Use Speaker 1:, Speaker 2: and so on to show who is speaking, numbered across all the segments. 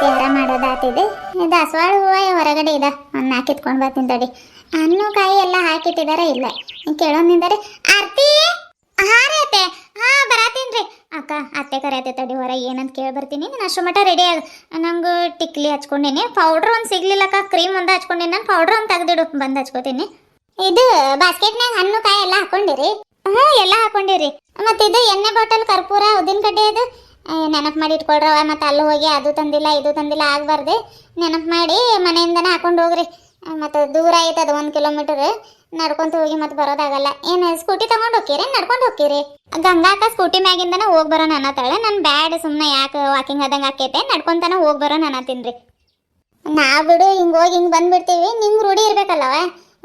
Speaker 1: ತುಳಸಿಹಾರ ಮಾಡೋದಾತಿದೆ. ದಾಸವಾಳ ಹೂವು ಹೊರಗಡೆ ಇದೆ, ಒಂದು ನಾಲ್ಕು ಎತ್ಕೊಂಡು ಬರ್ತೀನಿ ತಡಿ. ಹಣ್ಣು ಕಾಯಿ ಎಲ್ಲ ಹಾಕಿಟ್ಟಿದಾರ ಇಲ್ಲ ಕೇಳೋನಿದ್ದಾರೆ. ಆರ್ತಿ ಹಾರೈತೆ. ಹಾ ಬರಾತೀನ್ರಿ ಅಕ್ಕ. ಅತ್ತೆ ಕರೆಯತ್ತೆ ತಡಿ, ಹೊರಗೆ ಏನಂತ ಕೇಳಿ ಬರ್ತೀನಿ. ನಾನು ಅಷ್ಟು ಮಟ್ಟ ರೆಡಿ ಆಗ. ನಂಗೆ ಟಿಕ್ಲಿ ಹಚ್ಕೊಂಡೀನಿ, ಪೌಡ್ರ್ ಒಂದು ಸಿಗ್ಲಿಲ್ಲಕ್ಕ. ಕ್ರೀಮ್ ಒಂದು ಹಚ್ಕೊಂಡೀನಿ, ನಾನು ಪೌಡ್ರ್ ಒಂದು ತೆಗ್ದಿಡು ಬಂದು ಹಚ್ಕೋತೀನಿ. ಇದು ಬಾಸ್ಕೆಟ್ನಾಗ ಹಣ್ಣು ಕಾಯಿ ಎಲ್ಲ ಹಾಕೊಂಡಿರಿ? ಹ್ಞೂ ಎಲ್ಲ ಹಾಕೊಂಡಿರಿ. ಮತ್ತು ಇದು ಎಣ್ಣೆ ಬಾಟಲ್, ಕರ್ಪೂರ, ಉದ್ದಿನ ಕಡ್ಡಿ ಅದು ನೆನಪು ಮಾಡಿ ಇಟ್ಕೊಳ್ರವ. ಮತ್ತು ಅಲ್ಲಿ ಹೋಗಿ ಅದು ತಂದಿಲ್ಲ ಇದು ತಂದಿಲ್ಲ ಆಗಬಾರ್ದು. ನೆನಪು ಮಾಡಿ ಮನೆಯಿಂದನೇ ಹಾಕೊಂಡು ಹೋಗ್ರಿ. ಮತ್ತು ದೂರ ಐತೆ ಅದು 1 ಕಿಲೋಮೀಟರ್. ನಡ್ಕೊಂತ ಹೋಗಿ ಮತ್ತೆ ಬರೋದಾಗಲ್ಲ. ಏನು ಸ್ಕೂಟಿ ತಗೊಂಡು ಹೋಗ್ತೀರಿ, ನಡ್ಕೊಂಡು ಹೋಗ್ತೀರಿ? ಗಂಗಾಕ ಸ್ಕೂಟಿ ಮ್ಯಾಗಿಂದನೇ ಹೋಗಿ ಬರೋಣ ಅನ್ನತ್ತಾಳೆ. ನಾನು ಬ್ಯಾಡ್, ಸುಮ್ಮನೆ ಯಾಕೆ ವಾಕಿಂಗ್ ಆದಂಗೆ ಆಕೈತೆ, ನಡ್ಕೊಂತಾನೆ ಹೋಗಿ ಬರೋಣ ಅನ್ನತ್ತೀನಿ. ನಾವು ಬಿಡು ಹಿಂಗೆ ಹೋಗಿ ಹಿಂಗೆ ಬಂದುಬಿಡ್ತೀವಿ. ನಿಮ್ಗೆ ರೂಢಿ ಇರಬೇಕಲ್ಲವ.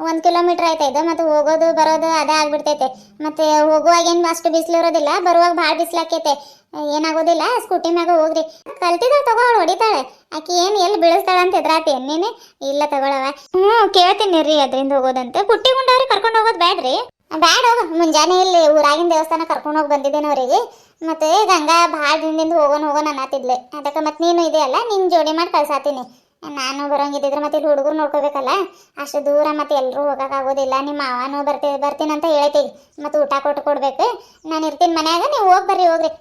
Speaker 1: 1 ಕಿಲೋಮೀಟ್ರ್ ಆಯ್ತಾ ಇದು, ಮತ್ತು ಹೋಗೋದು ಬರೋದು ಅದೇ ಆಗ್ಬಿಡ್ತೈತೆ. ಮತ್ತು ಹೋಗುವಾಗ ಏನು ಅಷ್ಟು ಬಿಸಿಲು ಇರೋದಿಲ್ಲ, ಬರುವಾಗ ಭಾಳ ಬಿಸಿಲು ಆಕೈತೆ. ಏನಾಗೋದಿಲ್ಲ, ಸ್ಕೂಟಿ ಮ್ಯಾಗ ಹೋಗ್ರಿ. ಕಲ್ತಿದ್ರೆ ತಗೊಳ್ಳೋ, ಹೊಡಿತಾಳೆ ಆಕಿ. ಏನು ಎಲ್ಲಿ ಬೀಳಿಸ್ತಾಳೆ ಅಂತ ಎದುರಾತಿ ನೀನು? ಇಲ್ಲ ತಗೊಳವ. ಕೇಳ್ತೀನಿ ರೀ ಅದರಿಂದ ಹೋಗೋದಂತೆ. ಪುಟ್ಟಿ ಗುಂಡವ್ರಿಗೆ ಕರ್ಕೊಂಡು ಹೋಗೋದು ಬ್ಯಾಡ್ರಿ? ಬ್ಯಾಡ ಹೋಗ. ಮುಂಜಾನೆ ಇಲ್ಲಿ ಊರಾಗಿನ ದೇವಸ್ಥಾನ ಕರ್ಕೊಂಡು ಹೋಗಿ ಬಂದಿದ್ದೇನೆ ಅವರಿಗೆ. ಮತ್ತು ಗಂಗಾ ಭಾಳ ದಿನದಿಂದ ಹೋಗೋಣ ಅನ್ನತ್ತಿದ್ಲೆ. ಅದಕ್ಕೆ ಮತ್ತು ನೀನು ಇದೆಯಲ್ಲ, ನಿನ್ನ ಜೋಡಿ ಮಾಡಿ ಕಳ್ಸಾತೀನಿ. ನಾನು ಬರೋಂಗಿದ್ದಿದ್ರೆ ಮತ್ತೆ ಇಲ್ಲಿ ಹುಡುಗರು ನೋಡ್ಕೋಬೇಕಲ್ಲ. ಅಷ್ಟು ದೂರ ಮತ್ತೆ ಎಲ್ಲರೂ ಹೋಗೋಕ್ಕಾಗೋದಿಲ್ಲ. ನಿಮ್ಮ ಮಾವನೂ ಬರ್ತೀನಂತ ಹೇಳ್ತೀವಿ. ಮತ್ತು ಊಟ ಕೊಟ್ಟು ಕೊಡ್ಬೇಕು. ನಾನು ಇರ್ತೀನಿ ಮನ್ಯಾಗ, ನೀವು ಹೋಗ್ರಿ.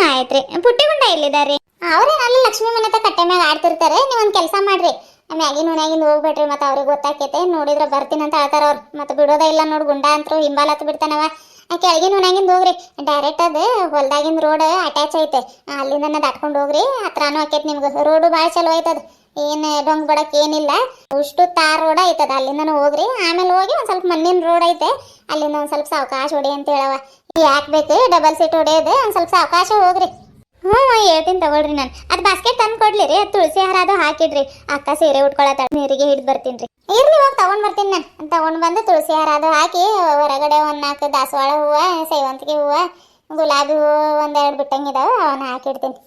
Speaker 1: ಆಯ್ತು ರೀ. ಪುಟ್ಟಿ ಗುಂಡ ಎಲ್ಲಿದ್ದಾರೆ? ಅವ್ರೇನು ಅಲ್ಲಿ ಲಕ್ಷ್ಮೀ ಮನೆ ಕಟ್ಟೆ ಮ್ಯಾಗ ಆಡ್ತಿರ್ತಾರೆ. ನೀವು ಒಂದು ಕೆಲಸ ಮಾಡ್ರಿ, ಮ್ಯಾಗಿನ ಮನ್ಯಾಗಿಂದ ಹೋಗ್ಬೇಡ್ರಿ. ಮತ್ತು ಅವ್ರಿಗೆ ಗೊತ್ತಾಕೈತೆ, ನೋಡಿದ್ರೆ ಬರ್ತೀನಂತ ಹೇಳ್ತಾರ ಅವ್ರು. ಮತ್ತು ಬಿಡೋದೇ ಇಲ್ಲ ನೋಡಿ, ಗುಂಡ ಅಂತರೂ ಹಿಂಬಾಲತ್ತು ಬಿಡ್ತಾನವ. ಕೆಳಗಿನ ಮನ್ಯಾಗಿಂದ ಹೋಗ್ರಿ. ಡೈರೆಕ್ಟ್ ಅದು ಹೊಲ್ದಾಗಿಂದ ರೋಡ್ ಅಟ್ಯಾಚ್ ಐತೆ, ಅಲ್ಲಿಂದನೇ ದಾಟ್ಕೊಂಡು ಹೋಗ್ರಿ. ಹತ್ರನೂ ಆಕೈತೆ ನಿಮ್ಗೆ. ರೋಡು ಭಾಳ ಚಲೋ ಐತದ, ಏನು ಡೊಂಗ್ ಬಡಕ್ ಏನಿಲ್ಲ. ಅಷ್ಟು ತಾರ್ ರೋಡ್ ಐತದ, ಅಲ್ಲಿಂದನೂ ಹೋಗ್ರಿ. ಆಮೇಲೆ ಹೋಗಿ ಒಂದು ಸ್ವಲ್ಪ ಮಣ್ಣಿನ ರೋಡ್ ಐತೆ, ಅಲ್ಲಿಂದ ಒಂದು ಸ್ವಲ್ಪ ಸಾವಕಾಶ ಹೊಡಿ ಅಂತ ಹೇಳವ. ಯಾಕೆ ಬೇಕು ಡಬಲ್ ಸೀಟ್ ಹೊಡೆಯೋದು, ಒಂದು ಸ್ವಲ್ಪ ಸಾವಕಾಶ ಹೋಗ್ರಿ. ಹೇಳ್ತೀನಿ ತಗೊಳ್ರಿ. ನಾನು ಅದು ಬಾಸ್ಕೆಟ್ ತಂದು ಕೊಡ್ಲಿ ರೀ. ಅದು ತುಳಸಿ ಹಾರ ಅದು ಹಾಕಿಡ್ರಿ. ಅಕ್ಕ ಸೀರೆ ಉಟ್ಕೊಳತ್ತಾಳ, ನೀರಿಗೆ ಹಿಡಿದು ಬರ್ತೀನಿ ರೀ. ಇರ್ಲಿ ಹೋಗಿ ತಗೊಂಡು ಬರ್ತೀನಿ. ನಾನು ತಗೊಂಡು ಬಂದು ತುಳಸಿ ಹಾರ ಅದು ಹಾಕಿ ಹೊರಗಡೆ ಒಂದು 4 ದಾಸವಾಳ ಹೂವು, ಸೇವಂತಿಗೆ ಹೂವು, ಗುಲಾಬಿ ಹೂವು 1-2 ಬಿಟ್ಟಂಗಿದಾವೆ, ಅವನ್ನ ಹಾಕಿಡ್ತೀನಿ.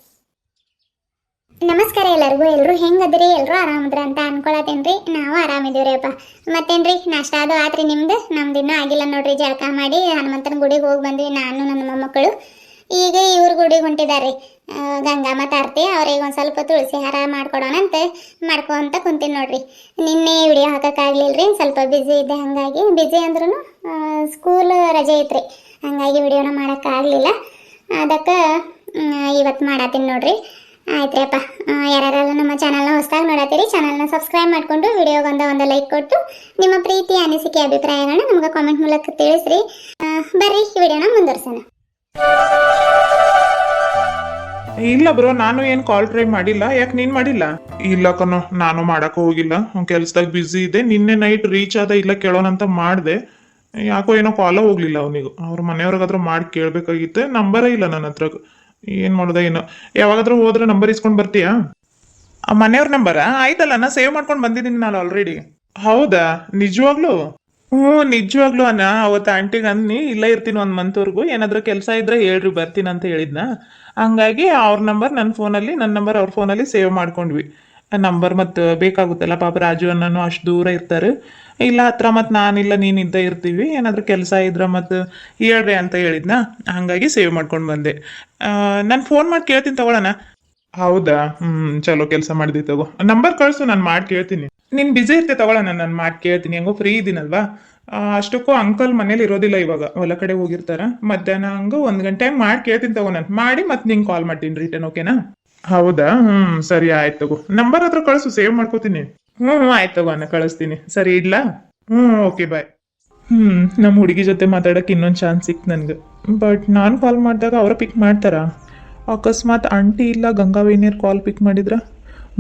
Speaker 1: ನಮಸ್ಕಾರ ಎಲ್ಲರಿಗೂ. ಎಲ್ಲರೂ ಹೆಂಗದ್ರಿ? ಎಲ್ಲರೂ ಆರಾಮದ್ರ ಅಂತ ಅನ್ಕೊಳತ್ತೇನೆ ರೀ. ನಾವು ಆರಾಮಿದ್ದೀವ್ರಿ ಅಪ್ಪ. ಮತ್ತೇನ್ರಿ, ನಾಷ್ಟ ಅದು ಆತ್ರಿ ನಿಮ್ದು? ನಮ್ದು ಇನ್ನೂ ಆಗಿಲ್ಲ ನೋಡ್ರಿ. ಜಳಕ ಮಾಡಿ ಹನುಮಂತನ ಗುಡಿಗೆ ಹೋಗಿ ಬಂದ್ವಿ, ನಾನು ನನ್ನ ಮೊಮ್ಮಕ್ಕಳು. ಈಗ ಇವ್ರ ಗುಡಿಗೆ ಹೊಂಟಿದ್ದಾರೆ ಗಂಗಾ ಮತ್ತು ಆರ್ತಿ. ಅವ್ರಿಗೆ ಒಂದು ಸ್ವಲ್ಪ ತುಳಸಿ ಹಾರ ಮಾಡ್ಕೊಡೋಣ ಅಂತ ಮಾಡ್ಕೊಂತ ಕುಂತೀನಿ ನೋಡ್ರಿ. ನಿನ್ನೆ ವಿಡಿಯೋ ಹಾಕೋಕ್ಕಾಗಲಿಲ್ಲ ರೀ, ಸ್ವಲ್ಪ ಬ್ಯುಸಿ ಇದ್ದೆ. ಹಾಗಾಗಿ ಬ್ಯುಸಿ ಅಂದ್ರೂ ಸ್ಕೂಲ್ ರಜೆ ಐತ್ರಿ, ಹಾಗಾಗಿ ವಿಡಿಯೋನ ಮಾಡೋಕ್ಕಾಗಲಿಲ್ಲ. ಅದಕ್ಕೆ ಇವತ್ತು ಮಾಡತ್ತೀನಿ ನೋಡ್ರಿ. ಆಯ್ತು ರೀ ಅಪ್ಪ. ಯಾರ್ಯಾರು ನಮ್ಮ ಚಾನಲ್ನ ಹೊಸದಾಗಿ ನೋಡತ್ತೀರಿ, ಚಾನಲ್ನ ಸಬ್ಸ್ಕ್ರೈಬ್ ಮಾಡಿಕೊಂಡು ವಿಡಿಯೋಗೊಂದು ಒಂದು ಲೈಕ್ ಕೊಟ್ಟು ನಿಮ್ಮ ಪ್ರೀತಿ ಅನಿಸಿಕೆ ಅಭಿಪ್ರಾಯಗಳನ್ನ ನಮ್ಗೆ ಕಾಮೆಂಟ್ ಮೂಲಕ ತಿಳಿಸ್ರಿ. ಬರ್ರಿ ವಿಡಿಯೋನ ಮುಂದುವರ್ಸೋಣ.
Speaker 2: ಇಲ್ಲ ಬ್ರೋ, ನಾನು ಏನು ಕಾಲ್ ಟ್ರೈ ಮಾಡಿಲ್ಲ. ಯಾಕೆ ನೀನು ಮಾಡಿಲ್ಲ? ಇಲ್ಲ ಕಣೋ, ನಾನು ಮಾಡಕ್ಕೆ ಹೋಗಿಲ್ಲ, ಕೆಲ್ಸದಾಗ ಬ್ಯುಸಿ ಇದೆ. ನಿನ್ನೆ ನೈಟ್ ರೀಚ್ ಆದ, ಇಲ್ಲ ಕೇಳೋಣಂತ ಮಾಡಿದೆ. ಯಾಕೋ ಏನೋ ಕಾಲ ಹೋಗ್ಲಿಲ್ಲ ಅವನಿಗೂ. ಅವ್ರ ಮನೆಯವ್ರಿಗಾದ್ರೂ ಮಾಡಿ ಕೇಳಬೇಕಾಗಿತ್ತೆ. ನಂಬರೇ ಇಲ್ಲ ನನ್ನ ಹತ್ರ. ಏನು ಮಾಡೋದ ಏನೋ. ಯಾವಾಗಾದ್ರೂ ಹೋದ್ರೆ ನಂಬರ್ ಇಸ್ಕೊಂಡು ಬರ್ತೀಯಾ? ಆ ಮನೆಯವ್ರ ನಂಬರ ಆಯ್ತಲ್ಲ, ನಾ ಸೇವ್ ಮಾಡ್ಕೊಂಡು ಬಂದಿದ್ದೀನಿ ನಾನು ಆಲ್ರೆಡಿ. ಹೌದಾ? ನಿಜವಾಗ್ಲೂ? ನಿಜವಾಗ್ಲೂ ಅನ್ನ. ಅವತ್ತು ಆಂಟಿಗೆ ಅನ್ನಿ ಇಲ್ಲ ಇರ್ತೀನಿ 1 ಮಂತ್ವರೆಗೂ, ಏನಾದ್ರೂ ಕೆಲಸ ಇದ್ರೆ ಹೇಳ್ರಿ ಬರ್ತೀನಿ ಅಂತ ಹೇಳಿದ್ನ. ಹಂಗಾಗಿ ಅವ್ರ ನಂಬರ್ ನನ್ನ ಫೋನಲ್ಲಿ, ನನ್ನ ನಂಬರ್ ಅವ್ರ ಫೋನಲ್ಲಿ ಸೇವ್ ಮಾಡ್ಕೊಂಡ್ವಿ. ನಂಬರ್ ಮತ್ತು ಬೇಕಾಗುತ್ತಲ್ಲ, ಪಾಪ ರಾಜು ಅನ್ನೋ ಅಷ್ಟು ದೂರ ಇರ್ತಾರೆ. ಇಲ್ಲ ಹತ್ರ ಮತ್ತು ನಾನಿಲ್ಲ ನೀನಿದ್ದ ಇರ್ತೀವಿ. ಏನಾದರೂ ಕೆಲಸ ಇದ್ರೆ ಮತ್ತು ಹೇಳ್ರಿ ಅಂತ ಹೇಳಿದ್ನ, ಹಾಗಾಗಿ ಸೇವ್ ಮಾಡ್ಕೊಂಡು ಬಂದೆ. ನಾನು ಫೋನ್ ಮಾಡಿ ಕೇಳ್ತೀನಿ ತಗೊಳ್ಳೋಣ. ಹೌದಾ? ಚಲೋ ಕೆಲಸ ಮಾಡಿದಿ ತಗೋ. ನಂಬರ್ ಕಳಿಸು, ನಾನು ಮಾಡಿ ಕೇಳ್ತೀನಿ. ನೀನು ಬಿಸಿ ಇರ್ತೆ ತಗೊಳ್ಳೋಣ, ನಾನು ಮಾಡಿ ಕೇಳ್ತೀನಿ. ಹೆಂಗೋ ಫ್ರೀ ಇದ್ದೀನಲ್ವಾ. ಅಷ್ಟಕ್ಕೂ ಅಂಕಲ್ ಮನೇಲಿ ಇರೋದಿಲ್ಲ ಇವಾಗ, ಹೊಲ ಕಡೆ ಹೋಗಿರ್ತಾರ. ಮಧ್ಯಾಹ್ನ ಹಂಗೆ 1 ಗಂಟೆ ಮಾಡಿ ಕೇಳ್ತೀನಿ ತಗೋ. ನಾನು ಮಾಡಿ ಮತ್ತೆ ನಿಂಗೆ ಕಾಲ್ ಮಾಡ್ತೀನಿ ರಿಟರ್ನ್. ಓಕೆನಾ? ಹೌದಾ? ಸರಿ ಆಯ್ತು ತಗೋ. ನಂಬರ್ ಹತ್ರ ಕಳಿಸು, ಸೇವ್ ಮಾಡ್ಕೋತೀನಿ. ಆಯ್ತು ತಗೋ ಅಣ್ಣ, ಕಳಿಸ್ತೀನಿ. ಸರಿ ಇಡ್ಲಾ? Okay bye. ನಮ್ಮ ಹುಡುಗಿ ಜೊತೆ ಮಾತಾಡೋಕೆ ಇನ್ನೊಂದು ಚಾನ್ಸ್ ಸಿಕ್ತು ನನಗೆ. ಬಟ್ ನಾನು ಕಾಲ್ ಮಾಡಿದಾಗ ಅವರ ಪಿಕ್ ಮಾಡ್ತಾರಾ? ಅಕಸ್ಮಾತ್ ಆಂಟಿ ಇಲ್ಲ ಗಂಗಾವೇಣಿಯರ್ ಕಾಲ್ ಪಿಕ್ ಮಾಡಿದ್ರೆ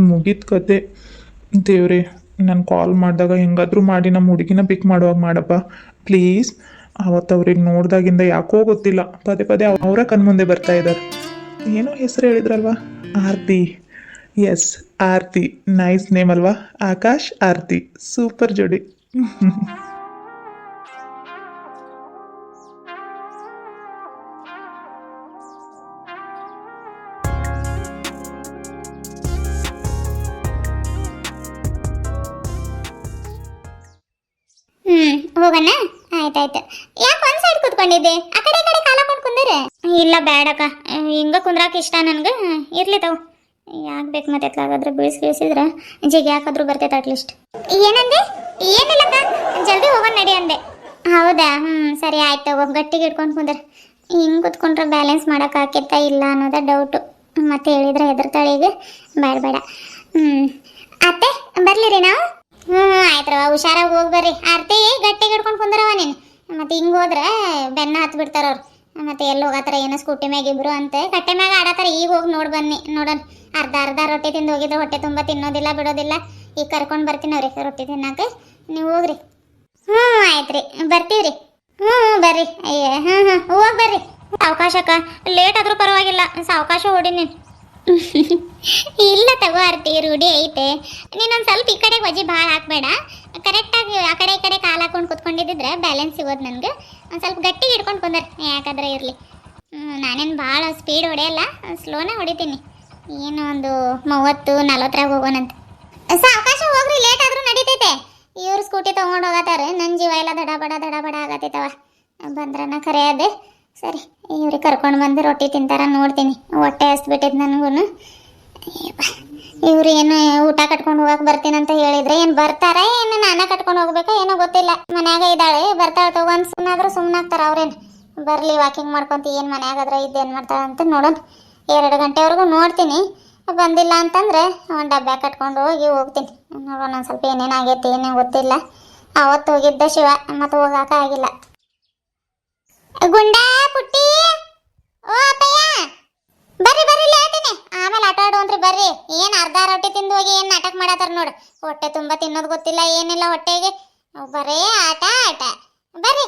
Speaker 2: ಮುಗೀತು ಕತೆ. ದೇವ್ರೆ, ನಾನು ಕಾಲ್ ಮಾಡಿದಾಗ ಹೆಂಗಾದ್ರೂ ಮಾಡಿ ನಮ್ಮ ಹುಡುಗಿನ ಪಿಕ್ ಮಾಡುವಾಗ ಮಾಡಪ್ಪ ಪ್ಲೀಸ್. ಅವತ್ತು ಅವ್ರಿಗೆ ನೋಡ್ದಾಗಿಂದ ಯಾಕೋ ಗೊತ್ತಿಲ್ಲ, ಪದೇ ಪದೇ ಅವರ ಕಣ್ಮುಂದೆ ಬರ್ತಾ ಇದ್ದಾರೆ. ಏನೋ ಹೆಸರು ಹೇಳಿದ್ರಲ್ವಾ, ಆರ್ತಿ. ಎಸ್, ಆರ್ತಿ. ನೈಸ್ ನೇಮ್ ಅಲ್ವಾ? ಆಕಾಶ್ ಆರ್ತಿ, ಸೂಪರ್ ಜೋಡಿ.
Speaker 1: ಹೋಗೋಣ. ಆಯ್ತಾಯ್ತು. ಯಾಕೆ ಒಂದು ಸೈಡ್ ಕೂತ್ಕೊಂಡಿದ್ದೆ? ಆ ಕಡೆ ಕಾಲ ಹಾಕೊಂಡು ಕುಂದರೆ? ಇಲ್ಲ ಬೇಡಕ್ಕ, ಹಿಂಗ ಕುಂದ್ರಾಕ ಇಷ್ಟ ನನ್ಗೆ. ಇರ್ಲಿ ತಗೋ, ಯಾಕೆ ಬೇಕು ಮತ್ತೆ ಎತ್ಲಾಗಾದ್ರೆ ಬೀಳಿಸಿದ್ರೆ ಜಿಗಿ ಹಾಕಾದ್ರೂ ಬರ್ತೈತೆ ಅಟ್ಲೀಸ್ಟ್. ಏನಂದೆ? ಏನಿಲ್ಲಕ್ಕ, ಜಲ್ದಿ ಹೋಗೋಣ ನಡಿ ಅಂದೆ. ಹೌದಾ? ಸರಿ ಆಯ್ತು ತಗೋ, ಗಟ್ಟಿಗೆ ಇಟ್ಕೊಂಡು ಕುಂದ್ರ. ಹಿಂಗೆ ಕುತ್ಕೊಂಡ್ರೆ ಬ್ಯಾಲೆನ್ಸ್ ಮಾಡೋಕೆ ಆಕೈತಾ ಇಲ್ಲ ಅನ್ನೋದ ಡೌಟು. ಮತ್ತೆ ಹೇಳಿದ್ರೆ ಹೆದರ್ತಾಳೆ ಈಗ, ಬೇಡ ಬೇಡ. ಅತ್ತೆ ಬರ್ಲಿರಿ ನಾವು? ಆಯ್ತರವ, ಹುಷಾರಾಗಿ ಹೋಗಿ ಬರ್ರಿ. ಆರ್ತಿ ಗಟ್ಟಿಗೆ ಹಿಡ್ಕೊಂಡು ಕುಂದ್ರವ ನೀನು. ಮತ್ತೆ ಹಿಂಗೆ ಹೋದ್ರೆ ಬೆನ್ನ ಹತ್ತು ಬಿಡ್ತಾರ ಅವ್ರು. ಮತ್ತೆ ಎಲ್ಲಿ ಹೋಗತ್ತಾರ ಏನೋ ಸ್ಕೂಟಿ ಮ್ಯಾಗ ಇಬ್ರು ಅಂತೆ ಕಟ್ಟೆ ಮ್ಯಾಗ ಆಡತ್ತಾರ. ಈಗ ಹೋಗಿ ನೋಡಿ ಬನ್ನಿ ನೋಡೋಣ. ಅರ್ಧ ರೊಟ್ಟಿ ತಿಂದು ಹೋಗಿದ್ರೆ ಹೊಟ್ಟೆ ತುಂಬ ತಿನ್ನೋದಿಲ್ಲ ಬಿಡೋದಿಲ್ಲ. ಈಗ ಕರ್ಕೊಂಡು ಬರ್ತೀನಿ ಅವ್ರಿಗೆ ರೊಟ್ಟಿ ತಿನ್ನಕ್ಕೆ, ನೀವು ಹೋಗ್ರಿ. ಆಯ್ತು ರೀ, ಬರ್ತೀವ್ರಿ. ಬರ್ರಿ. ಹೋಗಿ ಬರ್ರಿ. ಅವಕಾಶಕ್ಕ ಲೇಟ್ ಆದ್ರೂ ಪರವಾಗಿಲ್ಲ, ಸಾವಕಾಶ ಹೊಡಿ ನೀನು. ಇಲ್ಲ ತಗೋ ಆರ್ತಿ, ರೂಢಿ ಐತೆ. ನೀನೊಂದು ಸ್ವಲ್ಪ ಈ ಕಡೆಗೆ ವಜಿ ಭಾಳ ಹಾಕ್ಬೇಡ. ಕರೆಕ್ಟಾಗಿ ಆ ಕಡೆ ಈ ಕಡೆ ಕಾಲು ಹಾಕೊಂಡು ಕುತ್ಕೊಂಡಿದ್ದಿದ್ರೆ ಬ್ಯಾಲೆನ್ಸ್ ಸಿಗೋದು ನನಗೆ. ಒಂದು ಸ್ವಲ್ಪ ಗಟ್ಟಿಗೆ ಹಿಡ್ಕೊಂಡು ಕುಂದರ್, ಯಾಕಾದ್ರೆ ಇರಲಿ. ನಾನೇನು ಭಾಳ ಸ್ಪೀಡ್ ಹೊಡೆಯಲ್ಲ, ಸ್ಲೋನೇ ಹೊಡಿತೀನಿ. ಏನು ಒಂದು 30-40 ಹೋಗೋಣಂತೆ. ಸಾವಕಾಶ ಹೋಗ್ರಿ, ಲೇಟ್ ಆದ್ರೂ ನಡೀತೈತೆ. ಇವ್ರು ಸ್ಕೂಟಿ ತೊಗೊಂಡು ಹೋಗತ್ತಾರೆ, ನನ್ನ ಜೀವ ಎಲ್ಲ ದಡ ಬಡ ಆಗತ್ತೈತವ. ಬಂದ್ರನ ಖರೆ ಅದೇ. ಸರಿ, ಇವ್ರಿಗೆ ಕರ್ಕೊಂಡು ಬಂದು ರೊಟ್ಟಿ ತಿಂತಾರ ನೋಡ್ತೀನಿ. ಹೊಟ್ಟೆ ಹಸ್ಬಿಟ್ಟೈತೆ ನನಗೂ. ಇವ್ರು ಏನು ಊಟ ಕಟ್ಕೊಂಡು ಹೋಗಕ್ಕೆ ಬರ್ತೀನಂತ ಹೇಳಿದ್ರೆ ಏನು ಬರ್ತಾರ ಏನು ನಾನೇ ಕಟ್ಕೊಂಡು ಹೋಗ್ಬೇಕಾ ಏನೋ ಗೊತ್ತಿಲ್ಲ. ಮನ್ಯಾಗ ಇದ್ದಾಳೆ, ಬರ್ತಾಳೆ ತಗೊಂಡು ಸುಮ್ಮನಾದ್ರೂ ಸುಮ್ಮನಾಗ್ತಾರ ಅವ್ರೇನು. ಬರಲಿ, ವಾಕಿಂಗ್ ಮಾಡ್ಕೊಂತ ಏನು ಮನ್ಯಾಗಾದ್ರೆ ಇದ್ದೇನು ಮಾಡ್ತಾಳೆ ಅಂತ ನೋಡೋಣ. 2 ಗಂಟೆವರೆಗೂ ನೋಡ್ತೀನಿ. ಬಂದಿಲ್ಲ ಅಂತಂದರೆ ಒಂದು ಡಬ್ಬೆ ಕಟ್ಕೊಂಡು ಹೋಗ್ತೀನಿ. ನೋಡೋಣ ಒಂದು ಸ್ವಲ್ಪ ಏನೇನಾಗೈತಿ ಏನೇನು ಗೊತ್ತಿಲ್ಲ. ಅವತ್ತು ಹೋಗಿದ್ದೆ ಶಿವ, ಮತ್ತು ಹೋಗಾಕ ಆಗಿಲ್ಲ. ಗುಂಡ ಪುಟ್ಟಿ, ಓ ಅಪ್ಪಯ್ಯ, ಬರ್ರಿ ಬರ್ರಿ, ಲೇಟಿನಿ. ಆಮೇಲೆ ಆಟ ಆಡುವಂತ್ರಿ ಬರ್ರಿ. ಏನು ಅರ್ಧ ರೊಟ್ಟಿ ತಿಂದು ಹೋಗಿ ಏನು ನಾಟಕ ಮಾಡತ್ತಾರ ನೋಡು. ಹೊಟ್ಟೆ ತುಂಬ ತಿನ್ನೋದು ಗೊತ್ತಿಲ್ಲ, ಏನಿಲ್ಲ ಹೊಟ್ಟೆಗೆ. ಬರೇ ಆಟ ಆಟ. ಬರ್ರಿ,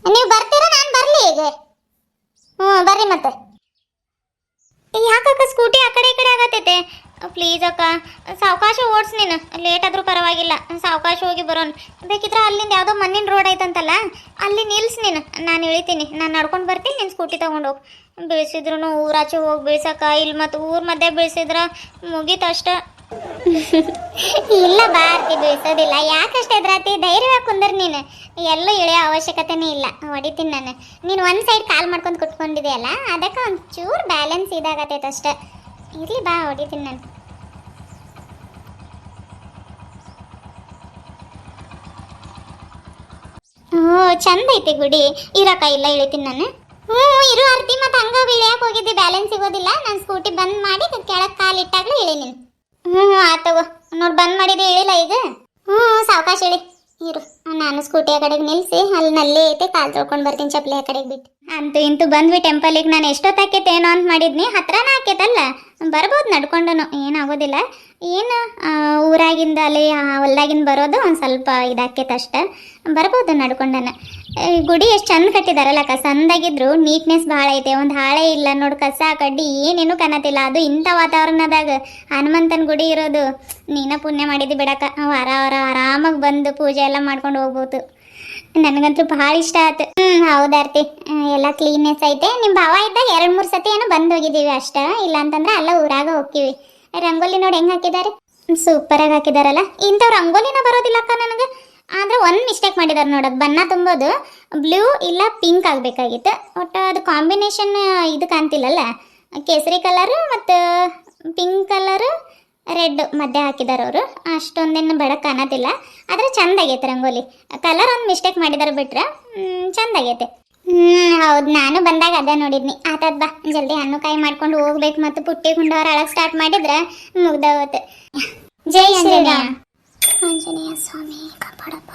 Speaker 1: ನೀವು ಬರ್ತೀರಾ ನಾನು ಬರಲಿ ಈಗ? ಬರ್ರಿ ಮತ್ತೆ. ಯಾಕಕ್ಕ ಸ್ಕೂಟಿ ಆ ಕಡೆ ಈ ಕಡೆ ಆಗತ್ತೈತೆ? ಪ್ಲೀಸ್ ಅಕ್ಕ, ಸಾವಕಾಶ ಓಡಿಸ್ ನೀನು. ಲೇಟ್ ಆದರೂ ಪರವಾಗಿಲ್ಲ, ಸಾವಕಾಶ ಹೋಗಿ ಬರೋಣ. ಬೇಕಿದ್ರೆ ಅಲ್ಲಿಂದ ಯಾವುದೋ ಮಣ್ಣಿನ ರೋಡ್ ಐತಂತಲ್ಲ, ಅಲ್ಲಿ ನಿಲ್ಸಿ ನೀನು. ನಾನು ಇಳಿತೀನಿ, ನಾನು ನಡ್ಕೊಂಡು ಬರ್ತೀನಿ, ನೀನು ಸ್ಕೂಟಿ ತೊಗೊಂಡೋಗಿ. ಬೀಳ್ಸಿದ್ರು ಊರಾಚೆ ಹೋಗಿ ಬೀಳ್ಸಕ್ಕ, ಇಲ್ಲಿ ಮತ್ತು ಊರ ಮಧ್ಯೆ ಬೀಳ್ಸಿದ್ರೆ ಮುಗೀತು ಅಷ್ಟೇ. ಇಲ್ಲ ಬಾರ್ತಿ, ಬೀಳ್ಸೋದಿಲ್ಲ. ಯಾಕಷ್ಟೇ ಎದ್ರಾತಿ? ಧೈರ್ಯವಾಗಿ ಕುಂದರ್ ನೀನು. ಎಲ್ಲೂ ಇಳಿಯೋ ಅವಶ್ಯಕತೆನೇ ಇಲ್ಲ, ಹೊಡಿತೀನಿ ನಾನು. ನೀನು ಒಂದು ಸೈಡ್ ಕಾಲು ಮಾಡ್ಕೊಂಡು ಕುತ್ಕೊಂಡಿದೆಯಲ್ಲ, ಅದಕ್ಕೆ ಒಂಚೂರು ಬ್ಯಾಲೆನ್ಸ್ ಇದಾಗತ್ತೈತೆ ಅಷ್ಟೇ. ಇರಲಿ ಬಾ, ಹೊಡಿತೀನಿ ನಾನು. ಚಂದ ಐತಿ ಗುಡಿ. ಇರಕ್ಕ, ಇಲ್ಲ ಇಳಿತೀನಿ ನಾನು. ಇರು ಆರ್ತಿ, ಮತ್ತು ಹಂಗ ಇಳಿಯಕ್ಕೆ ಹೋಗಿದ್ದೆ, ಬ್ಯಾಲೆನ್ಸ್ ಸಿಗೋದಿಲ್ಲ. ನಾನು ಸ್ಕೂಟಿ ಬಂದ್ ಮಾಡಿ ಕೆಳಗೆ ಕಾಲು ಇಟ್ಟಾಗ್ಲೂ ಇಳಿ ನೀನು. ಆತಗೋ ನೋಡಿ, ಬಂದ್ ಮಾಡಿದೆ, ಇಳಿಲ್ಲ ಈಗ. ಸಾವಕಾಶ ಇಳಿ. ಇರು, ನಾನು ಸ್ಕೂಟಿ ಆ ಕಡೆಗೆ ನಿಲ್ಲಿಸಿ ಅಲ್ಲಿ ನಲ್ಲಿ ಐತೆ, ಕಾಲು ತೊಳ್ಕೊಂಡು ಬರ್ತೀನಿ, ಚಪ್ಪಲಿ ಆ ಕಡೆಗೆ ಬಿಟ್ಟು. ಅಂತೂ ಇಂತೂ ಬಂದ್ವಿ ಟೆಂಪಲಿಗೆ. ನಾನು ಎಷ್ಟೊತ್ತಾಕೈತೇನೋ ಅಂತ ಮಾಡಿದ್ನಿ, ಹತ್ರನ ಆಕೈತಲ್ಲ, ಬರ್ಬೋದು ನಡ್ಕೊಂಡನು, ಏನಾಗೋದಿಲ್ಲ. ಏನು ಊರಾಗಿಂದ ಅಲ್ಲಿ ಹೊಲ್ದಾಗಿಂದ ಬರೋದು ಒಂದು ಸ್ವಲ್ಪ ಇದಾಕೈತೆ ಅಷ್ಟೆ, ಬರ್ಬೋದು ನಡ್ಕೊಂಡನ. ಗುಡಿ ಎಷ್ಟು ಚಂದ ಕಟ್ಟಿದಾರಲ್ಲ, ಕಸಂದಾಗಿದ್ರು ನೀಟ್ನೆಸ್ ಭಾಳ ಐತೆ. ಒಂದು ಹಾಳೆ ಇಲ್ಲ ನೋಡು, ಕಸ ಕಡ್ಡಿ ಏನೇನು ಕಾಣತಿಲ್ಲ. ಅದು ಇಂಥ ವಾತಾವರಣದಾಗ ಹನುಮಂತನ ಗುಡಿ ಇರೋದು. ನೀನ ಪುಣ್ಯ ಮಾಡಿದ್ದು ಬಿಡಕ್ಕ, ವಾರ ಆರಾಮಾಗಿ ಬಂದು ಪೂಜೆ ಎಲ್ಲ ಮಾಡ್ಕೊಂಡು ಹೋಗ್ಬೋದು. ನನಗಂತೂ ಭಾಳ ಇಷ್ಟ ಆಯ್ತು. ಹೌದಾರ್ತಿ, ಎಲ್ಲ ಕ್ಲೀನ್ನೆಸ್ ಐತೆ. ನಿಮ್ಮ ಭಾವ ಇದ್ದಾಗ 2-3 ಸತಿ ಏನೋ ಬಂದು ಹೋಗಿದ್ದೀವಿ ಅಷ್ಟೇ. ಇಲ್ಲ ಅಂತಂದ್ರೆ ಅಲ್ಲ ಊರಾಗ ಹೋಗ್ತೀವಿ. ರಂಗೋಲಿ ನೋಡಿ ಹೆಂಗೆ ಹಾಕಿದ್ದಾರೆ, ಸೂಪರಾಗಿ ಹಾಕಿದಾರಲ್ಲ. ಇಂಥವು ರಂಗೋಲಿನ ಬರೋದಿಲ್ಲಕ್ಕ ನನಗೆ. ಆದರೆ ಒಂದು ಮಿಸ್ಟೇಕ್ ಮಾಡಿದ್ದಾರೆ ನೋಡೋದು, ಬಣ್ಣ ತುಂಬೋದು ಬ್ಲೂ ಇಲ್ಲ ಪಿಂಕ್ ಆಗಬೇಕಾಗಿತ್ತು. ಒಟ್ಟು ಅದು ಕಾಂಬಿನೇಷನ್ ಇದು ಕಾಣ್ತಿಲ್ಲಲ್ಲ, ಕೇಸರಿ ಕಲರು ಮತ್ತು ಪಿಂಕ್ ಕಲರು ರೆಡ್ ಮಧ್ಯೆ ಹಾಕಿದ್ದಾರೆ ಅವರು. ಅಷ್ಟೊಂದೇನು ಬೆಳಕು ಕಾಣತಿಲ್ಲ, ಆದರೆ ಚಂದಾಗೈತೆ ರಂಗೋಲಿ. ಕಲರ್ ಒಂದು ಮಿಸ್ಟೇಕ್ ಮಾಡಿದಾರೆ ಬಿಟ್ರೆ ಚಂದಾಗೈತೆ. ಹೌದು, ನಾನು ಬಂದಾಗ ಅದೇ ನೋಡಿದ್ನಿ. ಆತದ್ ಬಾ, ಜಲ್ದಿ ಹಣ್ಣು ಕಾಯಿ ಮಾಡ್ಕೊಂಡು ಹೋಗ್ಬೇಕು. ಮತ್ತು ಪುಟ್ಟಿ ಗುಂಡವ್ರ ಅಳಗೆ ಸ್ಟಾರ್ಟ್ ಮಾಡಿದ್ರೆ ಮುಗ್ದೋಗುತ್ತೆ. ಜೈ ಶ್ರೀರಾಮ್. ಆಂಜನೇಯ ಸ್ವಾಮಿ ಕಾಪಾಡಪ್ಪ.